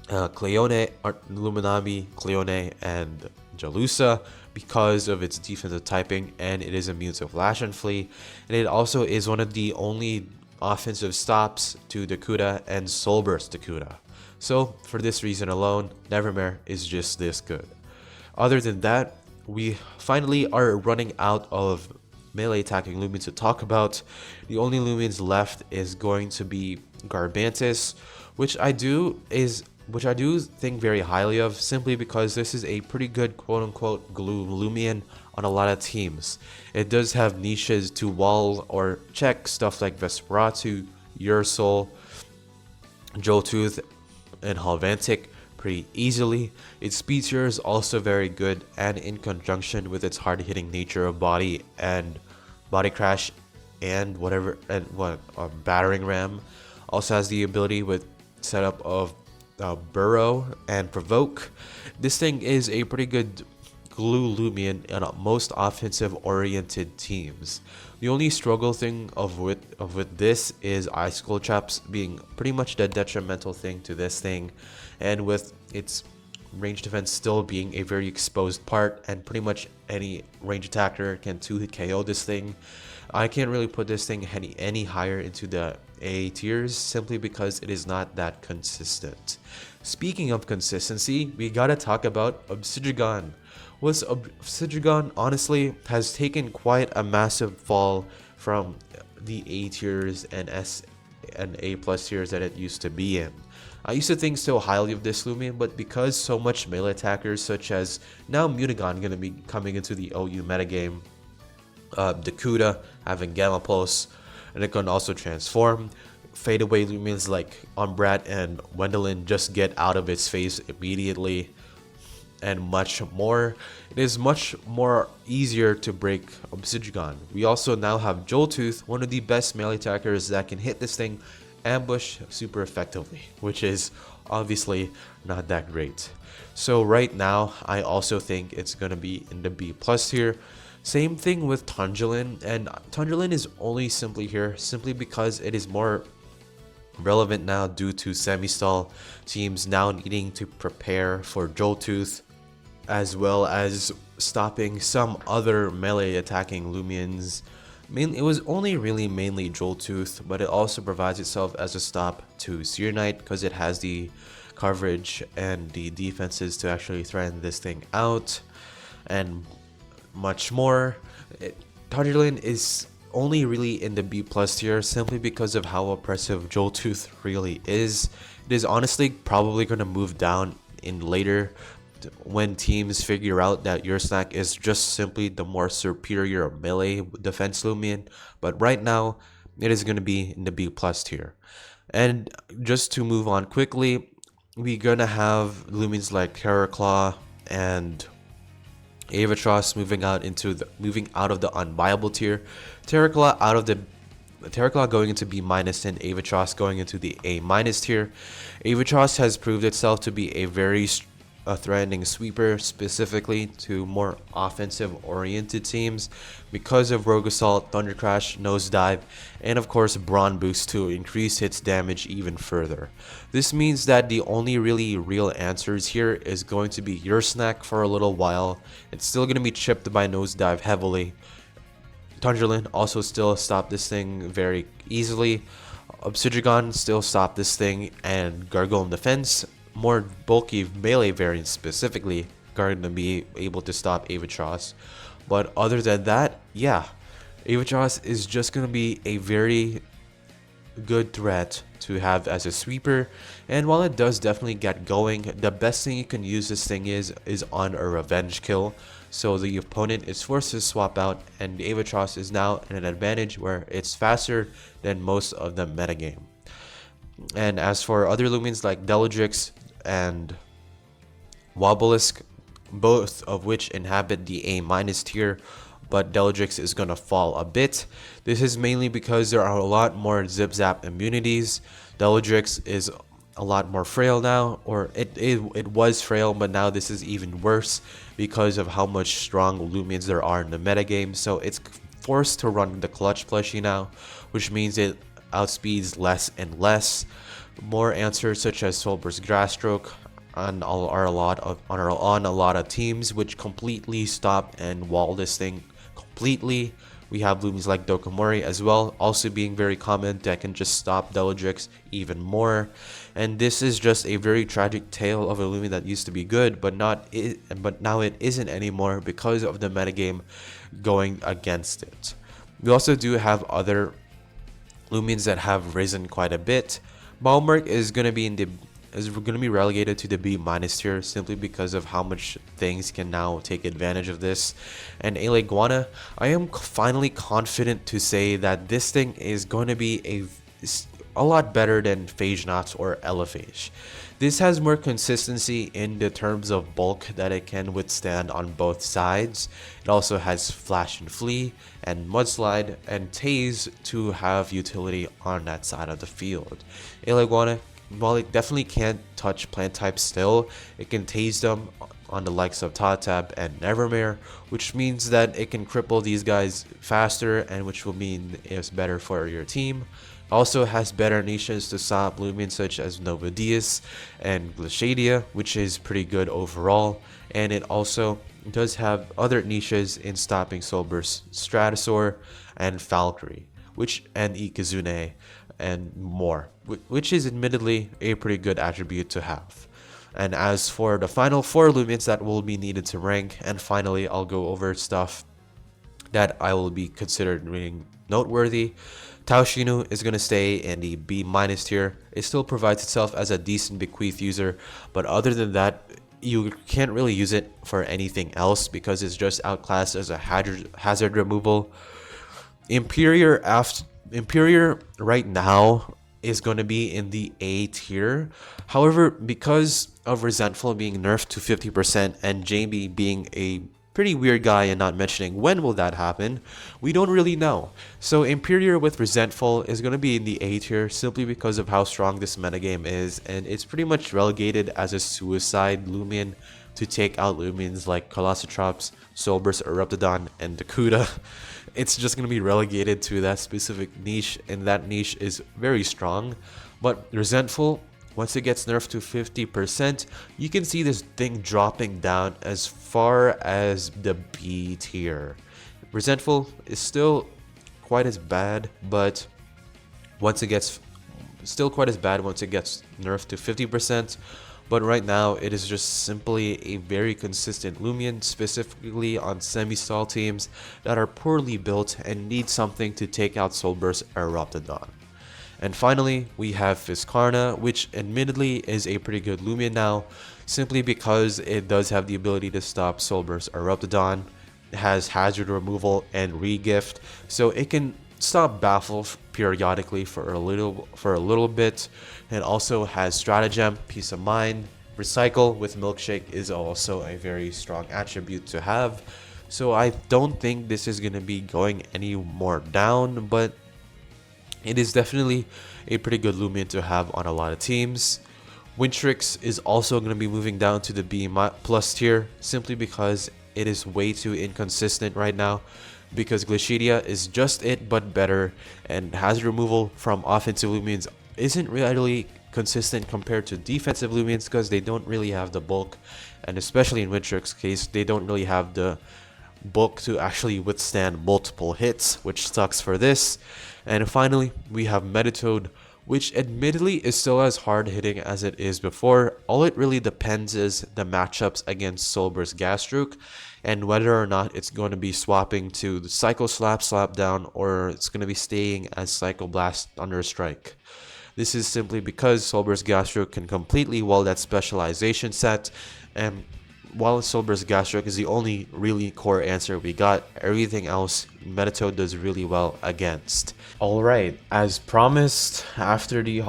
S1: Cleone, Luminami, Cleone, and Jalusa because of its defensive typing, and it is immune to Flash and Flee, and it also is one of the only offensive stops to Dakuda and Soulburst Dakuda. So for this reason alone, Nevermare is just this good. Other than that, we finally are running out of melee attacking Loomians to talk about. The only Loomians left is going to be Garbantis, which I do think very highly of, simply because this is a pretty good quote-unquote glue Loomian on a lot of teams. It does have niches to wall or check stuff like Vesperatu, Ursul, Joltooth, and Halvantic pretty easily. Its speed tier is also very good, and in conjunction with its hard-hitting nature of body and body crash and battering ram, also has the ability with setup of burrow and provoke. This thing is a pretty good glue Loomian in most offensive oriented teams. The only struggle thing with this is icicle traps being pretty much the detrimental thing to this thing, and with its range defense still being a very exposed part, and pretty much any range attacker can 2-hit KO this thing. I can't really put this thing any higher into the A tiers simply because it is not that consistent. Speaking of consistency, we gotta talk about Obsidian. Obsidian honestly has taken quite a massive fall from the A tiers and S and A plus tiers that it used to be in. I used to think so highly of this Loomian, but because so much melee attackers such as now Mutagon gonna be coming into the OU metagame, Dakuda having Gamma Pulse, and it can also transform. fadeaway Loomians like Umbrat and Wendelin just get out of its face immediately, and much more. It is much more easier to break Obsidian. We also now have Joltooth, one of the best melee attackers that can hit this thing ambush super effectively, which is obviously not that great. So right now, I also think it's gonna be in the B plus tier. Same thing with Tundulin, and Tundulin is only simply here simply because it is more relevant now due to semi-stall teams now needing to prepare for Joltooth, as well as stopping some other melee attacking Loomians. Mainly, it was only really mainly Joltooth, but it also provides itself as a stop to Seer Knight because it has the coverage and the defenses to actually threaten this thing out, and much more. Tundulin is only really in the B plus tier simply because of how oppressive Joltooth really is. It is honestly probably going to move down in later when teams figure out that your snack is just simply the more superior melee defense Loomian, but right now it is going to be in the B plus tier. And just to move on quickly, we're going to have Loomians like Terraclaw and Avatros moving out of the unviable tier. Terraclaw going into B minus and Avatros going into the A minus tier. Avatros has proved itself to be a very threatening sweeper, specifically to more offensive oriented teams because of Rogue Assault, Thunder Crash, Nosedive, and of course Brawn Boost to increase its damage even further. This means that the only really real answers here is going to be your snack for a little while. It's still going to be chipped by Nosedive heavily. Tundulin also still stopped this thing very easily. Obsidian still stopped this thing, and Gargoyle Defense, more bulky melee variants specifically, are going to be able to stop Avatros. But other than that, yeah, Avatros is just going to be a very good threat to have as a sweeper, and while it does definitely get going, the best thing you can use this thing is on a revenge kill, so the opponent is forced to swap out, and Avatros is now at an advantage where it's faster than most of the metagame. And as for other Loomians like Deladrix and Wobelisk, both of which inhabit the A minus tier, but Deladrix is going to fall a bit. This is mainly because there are a lot more zip zap immunities. Deladrix is a lot more frail now, or it was frail, but now this is even worse because of how much strong Loomians there are in the metagame. So it's forced to run the clutch plushie now, which means it outspeeds less and less. More answers such as Soulburst Grasstroke on a lot of teams, which completely stop and wall this thing completely. We have Loomians like Dokomori as well, also being very common, that can just stop Deladrix even more. And this is just a very tragic tale of a Loomian that used to be good, but now it isn't anymore because of the metagame going against it. We also do have other Loomians that have risen quite a bit. Balmerk is going to be relegated to the B minus tier simply because of how much things can now take advantage of this. And Aleguana, I am finally confident to say that this thing is going to be a lot better than Phage Knots or Elephage. This has more consistency in the terms of bulk that it can withstand on both sides. It also has Flash and Flee and Mudslide and Tase to have utility on that side of the field. Aleguana, while it definitely can't touch plant types still, it can tase them on the likes of Tatab and Nevermare, which means that it can cripple these guys faster, and which will mean it's better for your team. Also has better niches to stop Loomians such as Novadius and Glaciadia, which is pretty good overall. And it also does have other niches in stopping Soulburst Stratosaur and Valkyrie, and Ikazune and more, which is admittedly a pretty good attribute to have. And as for the final 4 Loomians that will be needed to rank, and finally I'll go over stuff that I will be considering noteworthy. Taoshinu is going to stay in the B minus tier. It still provides itself as a decent bequeath user, but other than that, you can't really use it for anything else because it's just outclassed as a hazard removal. Imperior right now is going to be in the A tier. However, because of Resentful being nerfed to 50% and Jamie being a pretty weird guy and not mentioning when will that happen, we don't really know. So Imperior with Resentful is going to be in the A tier simply because of how strong this metagame is, and it's pretty much relegated as a suicide Loomian to take out Loomians like Colossotrops, Soulburst, Eruptodon, and Dakuda. It's just going to be relegated to that specific niche, and that niche is very strong. But Resentful, once it gets nerfed to 50%, you can see this thing dropping down as far as the B tier. Resentful is still quite as bad, but once it gets nerfed to 50%. But right now, it is just simply a very consistent Loomian, specifically on semi-stall teams that are poorly built and need something to take out Soulburst or Eruptodon. And finally, we have Fiskarna, which admittedly is a pretty good Loomian now, simply because it does have the ability to stop Soulburst or Eruptodon. It has hazard removal and regift, so it can stop Baffle periodically for a little bit, and also has Stratagem, Peace of Mind. Recycle with Milkshake is also a very strong attribute to have, so I don't think this is going to be going any more down, but it is definitely a pretty good Loomian to have on a lot of teams. Wintrix is also going to be moving down to the B plus tier simply because it is way too inconsistent right now, because Glacidia is just it but better, and hazard removal from offensive Loomians isn't really consistent compared to defensive Loomians because they don't really have the bulk, and especially in Wintrix's case, they don't really have the bulk to actually withstand multiple hits, which sucks for this. And finally, we have Metatoad, which admittedly is still as hard hitting as it is before. All it really depends is the matchups against Soulburst Gastrook and whether or not it's going to be swapping to the Psycho Slap, Slap Down, or it's going to be staying as Psycho Blast, Thunder Strike. This is simply because Soulburst Gastrook can completely wall that specialization set, and while Soulburst Gastrook is the only really core answer we got, everything else Metatoad does really well against. Alright, as promised, after the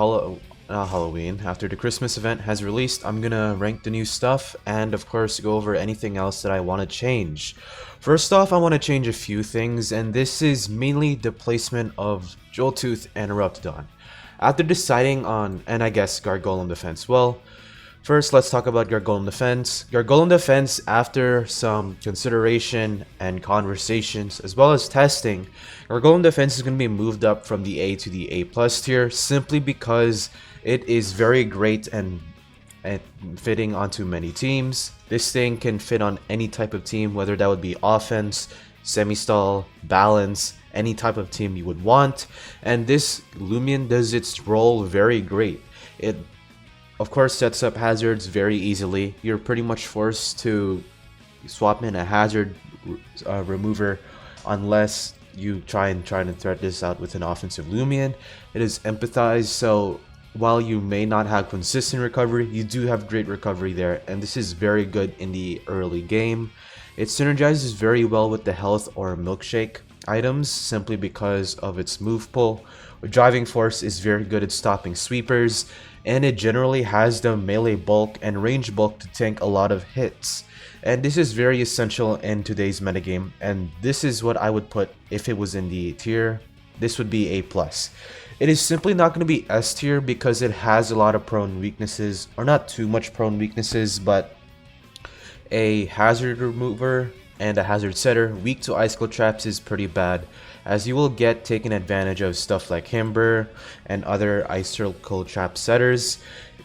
S1: after the Christmas event has released, I'm gonna rank the new stuff and of course go over anything else that I want to change. First off, I want to change a few things, and this is mainly the placement of Joltooth and Eruptodon. After deciding on, and I guess Gargolem Defense, well, first, let's talk about Gargolem Defense. Gargolem Defense, after some consideration and conversations, as well as testing, Gargolem Defense is going to be moved up from the A to the A plus tier, simply because it is very great and fitting onto many teams. This thing can fit on any type of team, whether that would be offense, semi-stall, balance, any type of team you would want. And this Loomian does its role very great. It of course sets up hazards very easily. You're pretty much forced to swap in a hazard remover unless you try to thread this out with an offensive Loomian. It is empathized, so while you may not have consistent recovery, you do have great recovery there, and this is very good in the early game. It synergizes very well with the health or milkshake items simply because of its move pull. Driving Force is very good at stopping sweepers, and it generally has the melee bulk and range bulk to tank a lot of hits. And this is very essential in today's metagame, and this is what I would put if it was in the tier. This would be A+. It is simply not going to be S tier because it has a lot of prone weaknesses, or not too much prone weaknesses, but a hazard remover and a hazard setter weak to icicle traps is pretty bad, as you will get taken advantage of stuff like Himber and other icicle trap setters.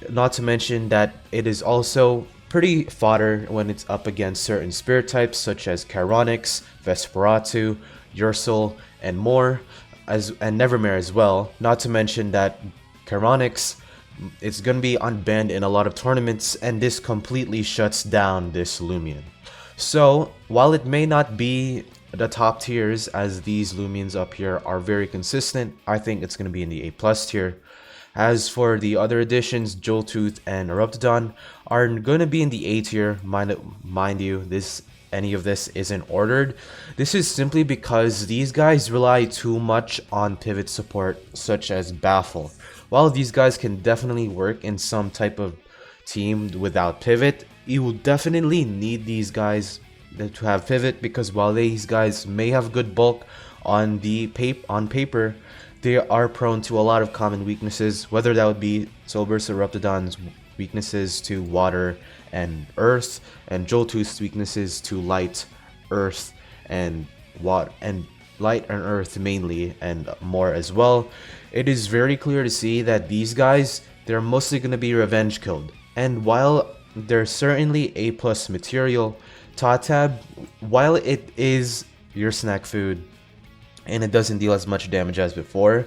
S1: Not to mention that it is also pretty fodder when it's up against certain spirit types such as Chironix, Vesperatu, Ursul, and more, and Nevermare as well. Not to mention that Chironix, it's going to be unbanned in a lot of tournaments, and this completely shuts down this Loomian. So, while it may not be the top tiers, as these Loomians up here are very consistent, I think it's going to be in the A+ tier. As for the other additions, Joltooth and Eruptodon are going to be in the A tier. Mind you, any of this isn't ordered. This is simply because these guys rely too much on pivot support, such as Baffle. while these guys can definitely work in some type of team without pivot, you will definitely need these guys to have pivot, because while these guys may have good bulk on paper, they are prone to a lot of common weaknesses, whether that would be Soulburst Eruptodon's weaknesses to water and earth, and Joltooth's weaknesses to light, earth, and water, and light and earth mainly, and more as well. It is very clear to see that these guys, they're mostly going to be revenge killed. And while they're certainly A+ material, Tatab, while it is your snack food and it doesn't deal as much damage as before,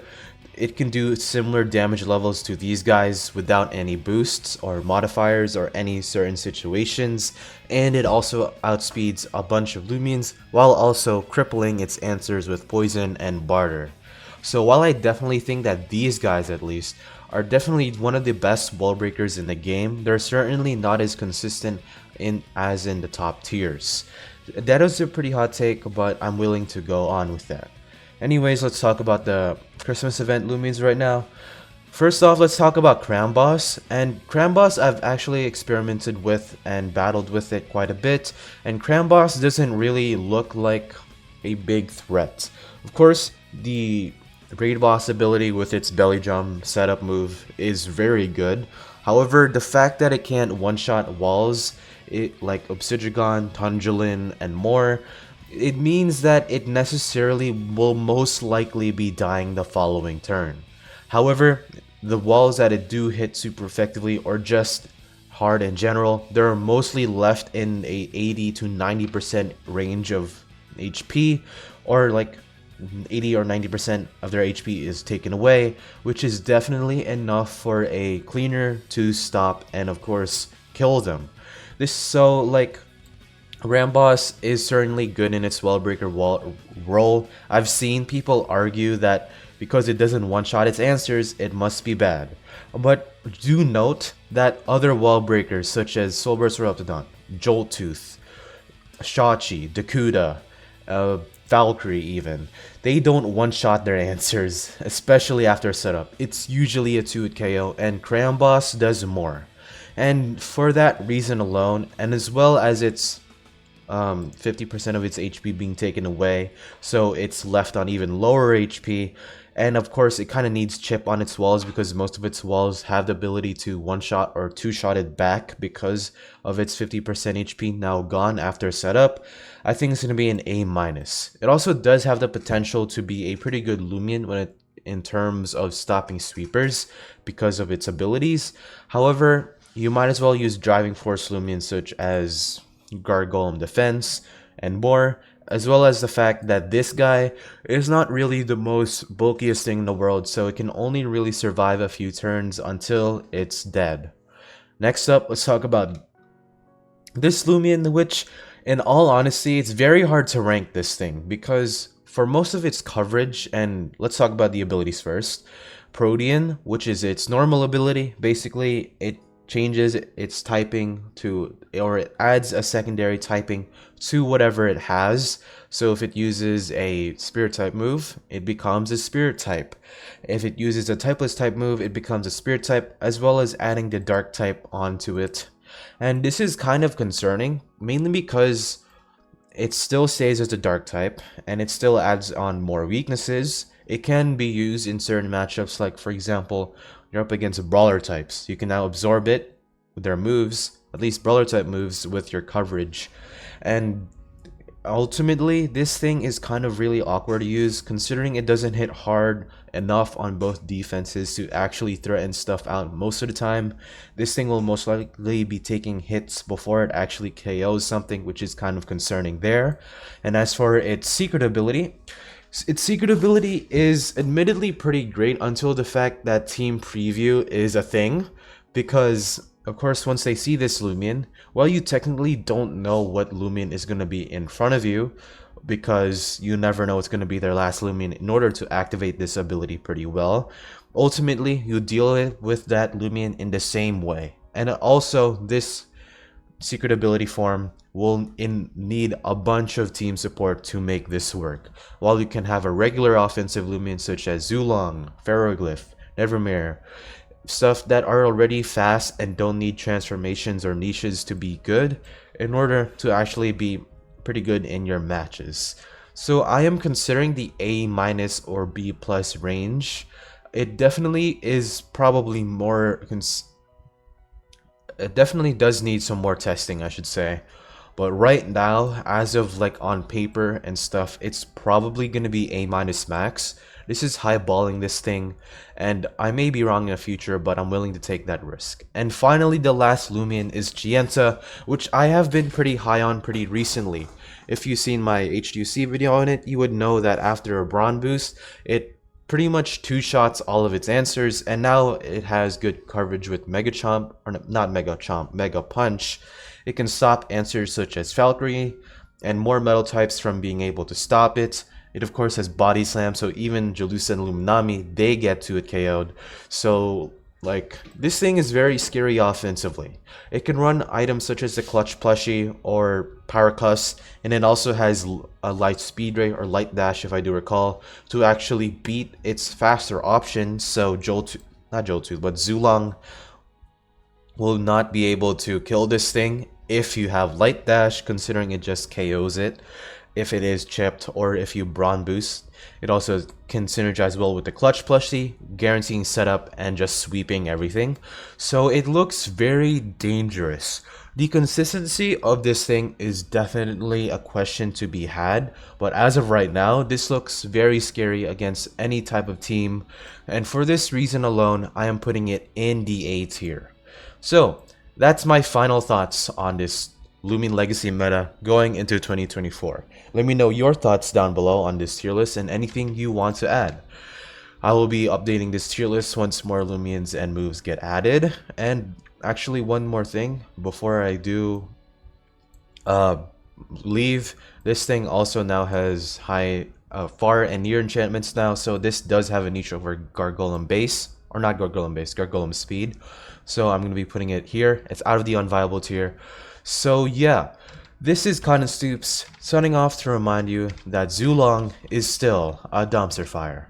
S1: it can do similar damage levels to these guys without any boosts or modifiers or any certain situations, and it also outspeeds a bunch of Loomians while also crippling its answers with poison and barter. So while I definitely think that these guys at least are definitely one of the best wall breakers in the game, they're certainly not as consistent as in the top tiers. That is a pretty hot take, but I'm willing to go on with that. Anyways, let's talk about the Christmas event Loomians right now. First off, let's talk about Crown Boss. And Crown Boss I've actually experimented with and battled with it quite a bit, and Crown Boss doesn't really look like a big threat. Of course, the Raid Boss ability with its belly jump setup move is very good. However, the fact that it can't one-shot walls like Obsidian, Tundulin, and more, it means that it necessarily will most likely be dying the following turn. However, the walls that it do hit super effectively or just hard in general, they're mostly left in a 80 to 90% range of HP, or like 80 or 90% of their HP is taken away, which is definitely enough for a cleaner to stop and of course kill them. Ramboss is certainly good in its Wallbreaker role. I've seen people argue that because it doesn't one-shot its answers, it must be bad. But do note that other Wallbreakers such as Soulburst Eruptodon, Joltooth, Shachi, Dakuda, Valkyrie even, they don't one-shot their answers, especially after setup. It's usually a 2-hit KO, and Crown Boss does more. And for that reason alone, and as well as its 50% of its HP being taken away, so it's left on even lower HP, and of course it kind of needs chip on its walls because most of its walls have the ability to one-shot or two-shot it back because of its 50% HP now gone after setup. I think it's going to be an A-. It also does have the potential to be a pretty good Loomian in terms of stopping sweepers because of its abilities. However, you might as well use driving force Loomians such as Gargoyle Defense and more, as well as the fact that this guy is not really the most bulkiest thing in the world, so it can only really survive a few turns until it's dead. Next up, let's talk about this Loomian, which in all honesty, it's very hard to rank this thing because for most of its coverage, and let's talk about the abilities first. Protean, which is its normal ability, basically it changes its typing to, or it adds a secondary typing to whatever it has. So if it uses a spirit type move, it becomes a spirit type. If it uses a typeless type move, it becomes a spirit type, as well as adding the dark type onto it. And this is kind of concerning, mainly because it still stays as a dark type and it still adds on more weaknesses. It can be used in certain matchups, like for example, you're up against brawler types. You can now absorb it with their moves, at least brawler type moves, with your coverage. And ultimately, this thing is kind of really awkward to use considering it doesn't hit hard enough on both defenses to actually threaten stuff out most of the time. This thing will most likely be taking hits before it actually KOs something, which is kind of concerning there. And as for its secret ability is admittedly pretty great until the fact that team preview is a thing, because of course once they see this Loomian, well, you technically don't know what Loomian is going to be in front of you, because you never know what's going to be their last Loomian in order to activate this ability pretty well. Ultimately, you deal with that Loomian in the same way. And also, this secret ability form will need a bunch of team support to make this work. While you can have a regular offensive Loomian such as Zulong, Ferroglyph, Nevermere. Stuff that are already fast and don't need transformations or niches to be good in order to actually be pretty good in your matches. So I am considering the A minus or B plus range. It definitely is probably more it definitely does need some more testing, I should say. But right now, as of like on paper and stuff, it's probably going to be A minus max. This is highballing this thing, and I may be wrong in the future, but I'm willing to take that risk. And finally, the last Loomian is Gienta, which I have been pretty high on pretty recently. If you've seen my HUC video on it, you would know that after a Brawn boost, it pretty much two-shots all of its answers, and now it has good coverage with Mega Chomp, or not Mega Chomp, Mega Punch. It can stop answers such as Valkyrie, and more metal types from being able to stop it. It of course has Body Slam, so even Jalusa and Luminami, they get to it KO'd. So like, this thing is very scary offensively. It can run items such as the Clutch Plushie or Power Cuss, and it also has a Light Speed Ray or Light Dash, if I do recall, to actually beat its faster option. So not Joltooth, but Zulong will not be able to kill this thing if you have Light Dash, considering it just KOs it if it is chipped or if you Brawn boost. It also can synergize well with the Clutch Plushie, guaranteeing setup and just sweeping everything. So it looks very dangerous. The consistency of this thing is definitely a question to be had, but as of right now, this looks very scary against any type of team, and for this reason alone, I am putting it in the A tier. So that's my final thoughts on this Loomian Legacy meta going into 2024. Let me know your thoughts down below on this tier list and anything you want to add. I will be updating this tier list once more Loomians and moves get added. And actually, one more thing before I do leave, this thing also now has high far and near enchantments now, so this does have a niche over Gargolem base, or not Gargolem base, Gargolem speed. So I'm going to be putting it here. It's out of the unviable tier. So yeah, this is Cotton Stoops signing off to remind you that Zulong is still a dumpster fire.